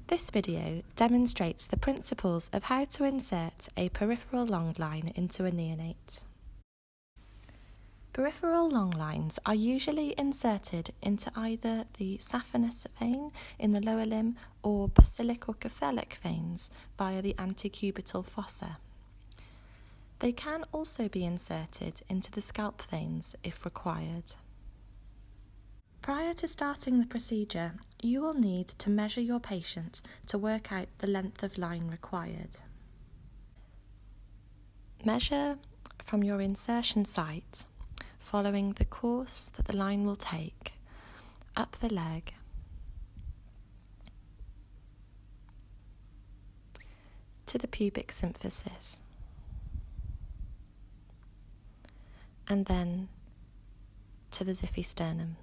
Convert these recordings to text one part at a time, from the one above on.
This video demonstrates the principles of how to insert a peripheral long line into a neonate. Peripheral long lines are usually inserted into either the saphenous vein in the lower limb or basilic or cephalic veins via the antecubital fossa. They can also be inserted into the scalp veins if required. Prior to starting the procedure, you will need to measure your patient to work out the length of line required. Measure from your insertion site, following the course that the line will take, up the leg, to the pubic symphysis, and then to the xiphisternum.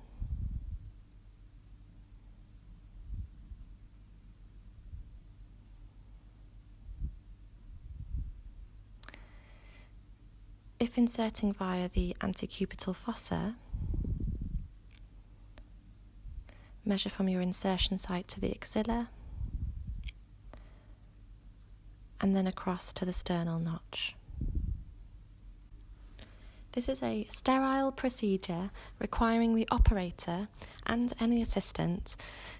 If inserting via the antecubital fossa, measure from your insertion site to the axilla and then across to the sternal notch. This is a sterile procedure requiring the operator and any assistant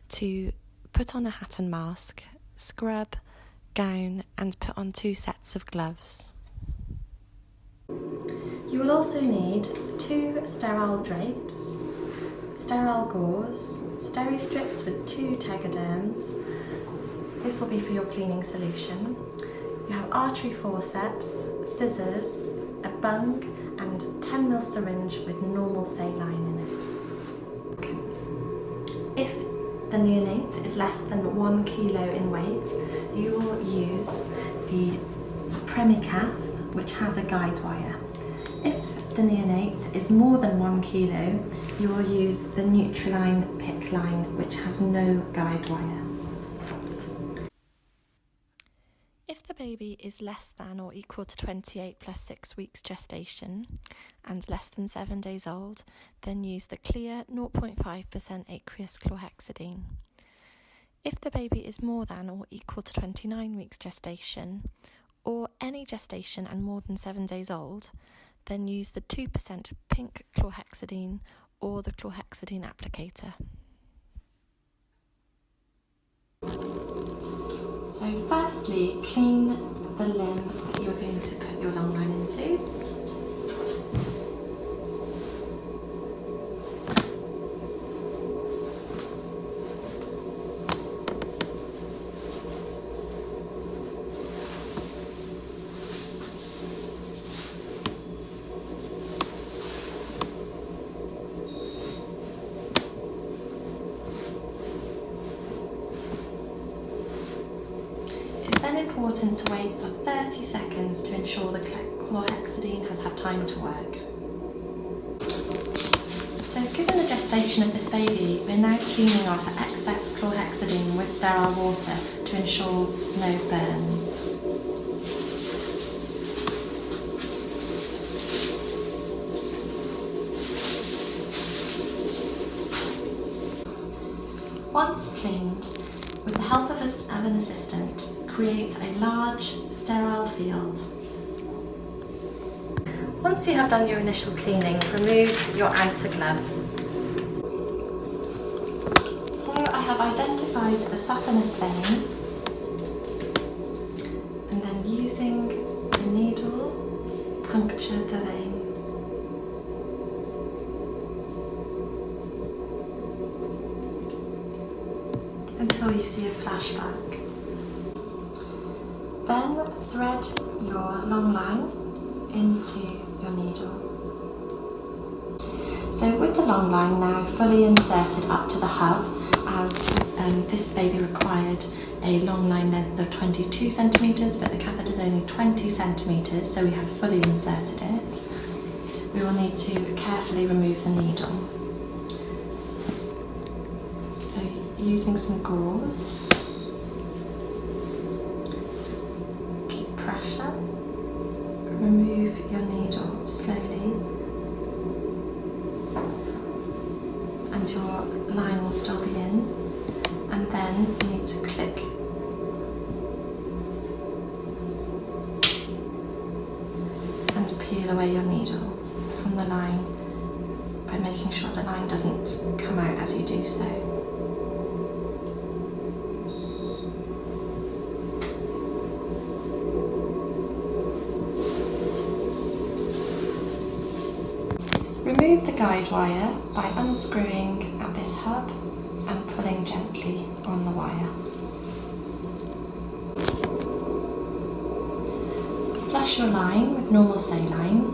to put on a hat and mask, scrub, gown, and put on 2 sets of gloves. You will also need 2 sterile drapes, sterile gauze, steri strips with 2 tegaderms. This will be for your cleaning solution. You have artery forceps, scissors, a bung and 10ml syringe with normal saline in it. If the neonate is less than 1 kilo in weight, you will use the Premicath, which has a guide wire. If the neonate is more than 1 kilo, you will use the Neutraline PICC line, which has no guide wire. If the baby is less than or equal to 28 plus 6 weeks gestation and less than 7 days old, then use the clear 0.5% aqueous chlorhexidine. If the baby is more than or equal to 29 weeks gestation, or any gestation and more than 7 days old, then use the 2% pink chlorhexidine or the chlorhexidine applicator. So firstly, clean the limb that you're going to put your long line into. It's then important to wait for 30 seconds to ensure the chlorhexidine has had time to work. So given the gestation of this baby, we're now cleaning off excess chlorhexidine with sterile water to ensure no burns. Once cleaned, with the help of an assistant, create a large sterile field. Once you have done your initial cleaning, remove your outer gloves. So I have identified the saphenous vein, and then using the needle, puncture the vein. Until you see a flashback. Then thread your long line into your needle. So with the long line now fully inserted up to the hub, as this baby required a long line length of 22 centimetres, but the catheter is only 20 centimetres, so we have fully inserted it. We will need to carefully remove the needle. So using some gauze, pressure, remove your needle slowly, and your line will still be in, and then you need to click peel away your needle from the line by making sure the line doesn't come out as you do so. Remove the guide wire by unscrewing at this hub and pulling gently on the wire. Flush your line with normal saline.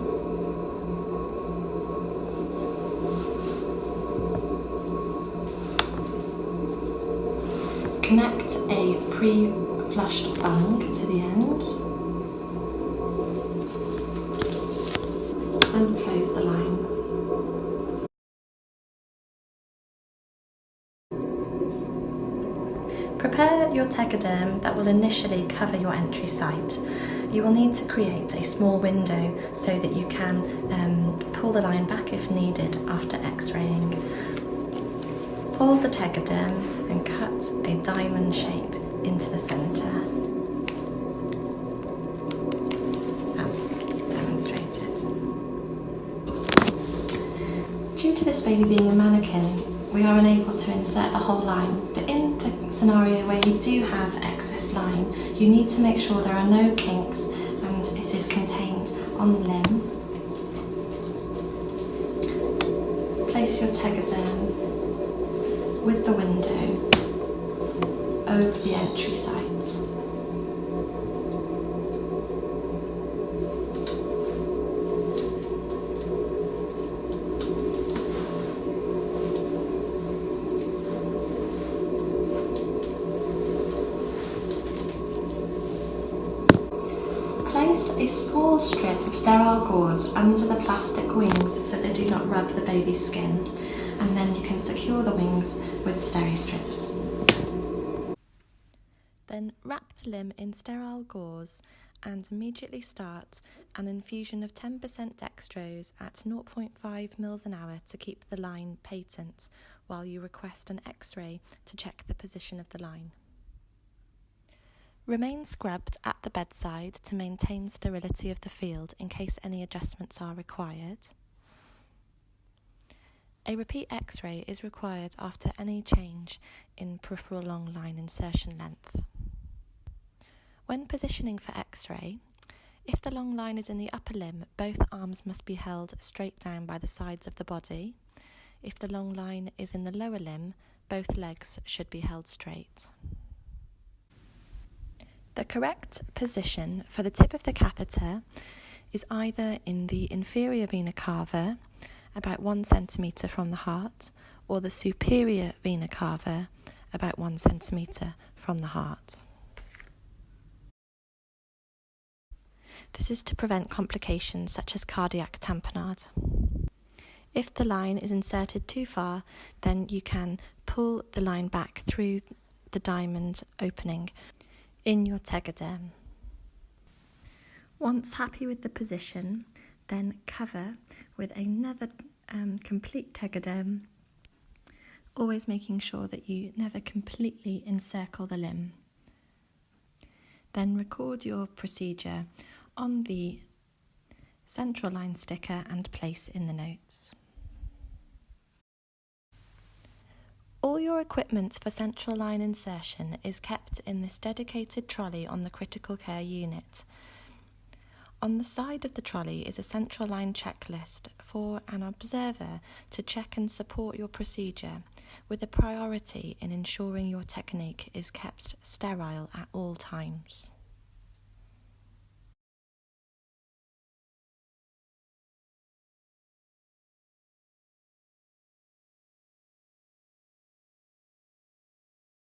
Connect a pre-flushed bung to the end and close the line. Prepare your tegaderm that will initially cover your entry site. You will need to create a small window so that you can pull the line back if needed after x-raying. Fold the tegaderm and cut a diamond shape into the centre, as demonstrated. Due to this baby being a mannequin, we are unable to insert the whole line, but in the scenario where you do have excess line, you need to make sure there are no kinks and it is contained on the limb. Place your tegaderm with the window over the entry site. Place a small strip of sterile gauze under the plastic wings so they do not rub the baby's skin, and then you can secure the wings with steri strips. Then wrap the limb in sterile gauze and immediately start an infusion of 10% dextrose at 0.5 mils an hour to keep the line patent while you request an X-ray to check the position of the line. Remain scrubbed at the bedside to maintain sterility of the field in case any adjustments are required. A repeat X-ray is required after any change in peripheral long line insertion length. When positioning for X-ray, if the long line is in the upper limb, both arms must be held straight down by the sides of the body. If the long line is in the lower limb, both legs should be held straight. The correct position for the tip of the catheter is either in the inferior vena cava, about 1 centimetre from the heart, or the superior vena cava, about 1 centimetre from the heart. This is to prevent complications such as cardiac tamponade. If the line is inserted too far, then you can pull the line back through the diamond opening in your tegaderm. Once happy with the position, then cover with another complete tegaderm, always making sure that you never completely encircle the limb. Then record your procedure on the central line sticker and place in the notes. All your equipment for central line insertion is kept in this dedicated trolley on the critical care unit. On the side of the trolley is a central line checklist for an observer to check and support your procedure, with a priority in ensuring your technique is kept sterile at all times.